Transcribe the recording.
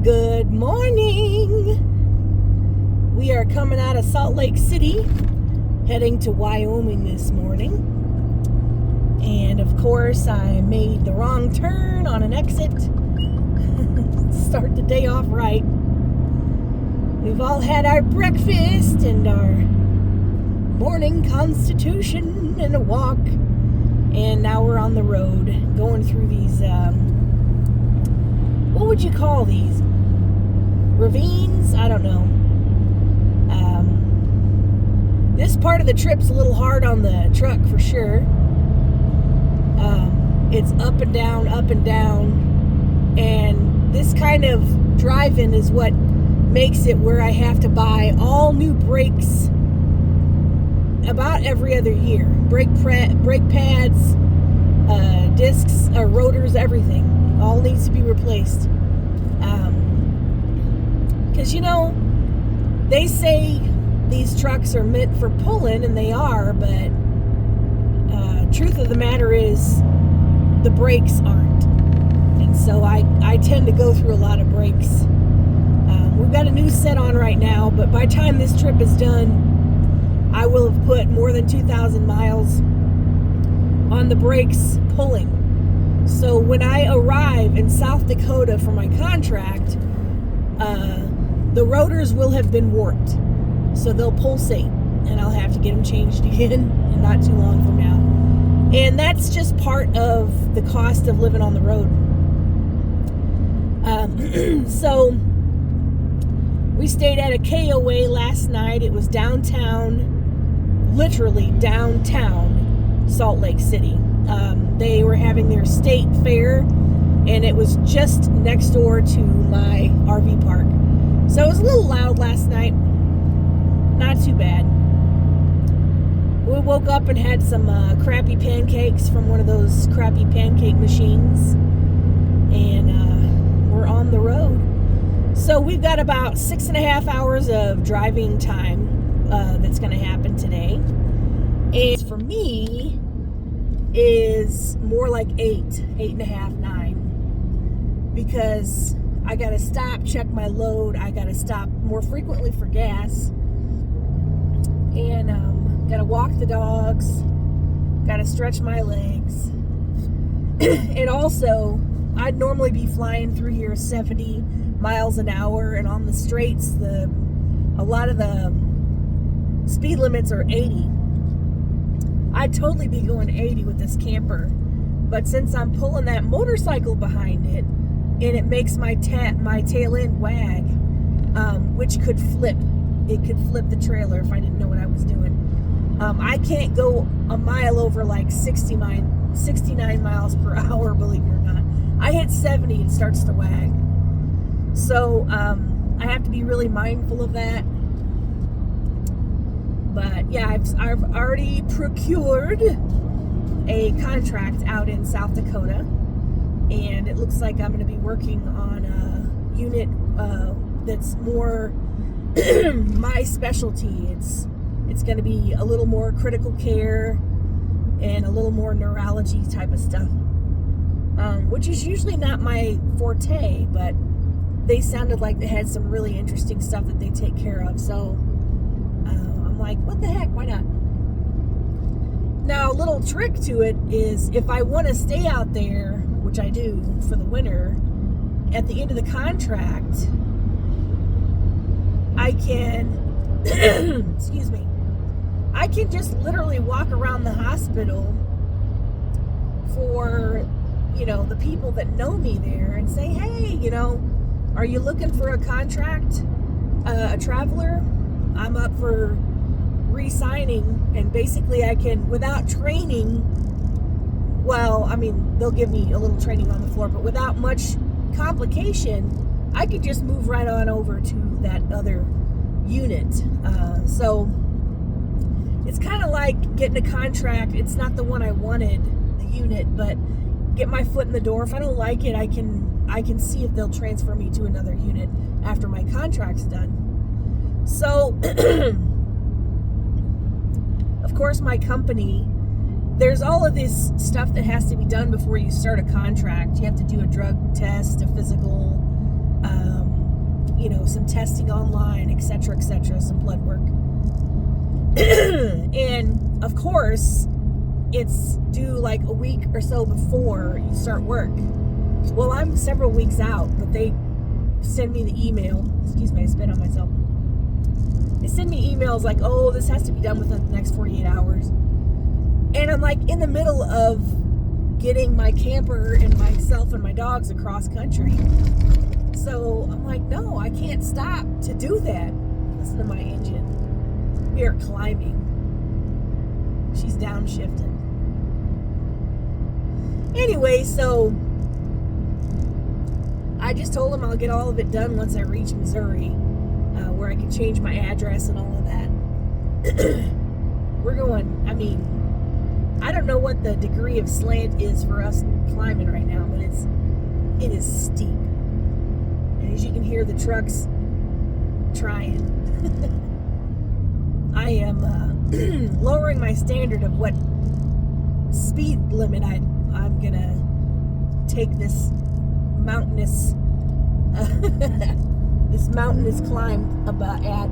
Good morning. We are coming out of Salt Lake City, heading to Wyoming this morning. And of course, I made the wrong turn on an exit. Start the day off right. We've all had our breakfast and our morning constitution and a walk. And now we're on the road going through these, what would you call these? Ravines? I don't know. This part of the trip's a little hard on the truck for sure. It's up and down, and this kind of driving is what makes it where I have to buy all new brakes about every other year. Brake pads, discs, rotors, everything. All needs to be replaced. Because, they say these trucks are meant for pulling, and they are, but truth of the matter is the brakes aren't. And so I tend to go through a lot of brakes. We've got a new set on right now, but by the time this trip is done, I will have put more than 2,000 miles on the brakes pulling. So when I arrive in South Dakota for my contract, the rotors will have been warped. So they'll pulsate, and I'll have to get them changed again and not too long from now. And that's just part of the cost of living on the road. So we stayed at a KOA last night. It was downtown, literally downtown Salt Lake City. They were having their state fair, and it was just next door to my RV park. So it was a little loud last night. Not too bad. We woke up and had some crappy pancakes from one of those crappy pancake machines. And we're on the road. So we've got about 6.5 hours of driving time that's going to happen today. And for me, is more like 8.5, 9. Because I got to stop, check my load. I got to stop more frequently for gas. And got to walk the dogs. Got to stretch my legs. And also, I'd normally be flying through here 70 miles an hour, and on the straights, a lot of the speed limits are 80. I'd totally be going 80 with this camper, but since I'm pulling that motorcycle behind it, and it makes my tail end wag, which could flip. It could flip the trailer if I didn't know what I was doing. I can't go a mile over like 69 miles per hour, believe it or not. I hit 70, it starts to wag. So I have to be really mindful of that. But yeah, I've already procured a contract out in South Dakota, and it looks like I'm going to be working on a unit that's more my specialty. It's going to be a little more critical care and a little more neurology type of stuff, which is usually not my forte, but they sounded like they had some really interesting stuff that they take care of. So I'm like, what the heck, why not? Now, a little trick to it is if I want to stay out there, which I do for the winter, at the end of the contract, I can, excuse me, I can just literally walk around the hospital for, the people that know me there and say, hey, are you looking for a contract, a traveler? I'm up for re-signing, and basically I can, without training, they'll give me a little training on the floor, but without much complication, I could just move right on over to that other unit. So it's kind of like getting a contract. It's not the one I wanted, the unit, but get my foot in the door. If I don't like it, I can see if they'll transfer me to another unit after my contract's done. So of course, my company, there's all of this stuff that has to be done before you start a contract. You have to do a drug test, a physical, some testing online, etc., some blood work. And of course, it's due like a week or so before you start work. Well, I'm several weeks out, but they send me the email. Excuse me, I spit on myself. They send me emails like, oh, this has to be done within the next 48 hours. And I'm like in the middle of getting my camper and myself and my dogs across country. So I'm like, no, I can't stop to do that. Listen to my engine. We are climbing. She's downshifting. Anyway, so I just told him I'll get all of it done once I reach Missouri, where I can change my address and all of that. We're going, I mean, I don't know what the degree of slant is for us climbing right now, but it is steep. And as you can hear the trucks trying. I am lowering my standard of what speed limit I'm gonna take this mountainous climb about at.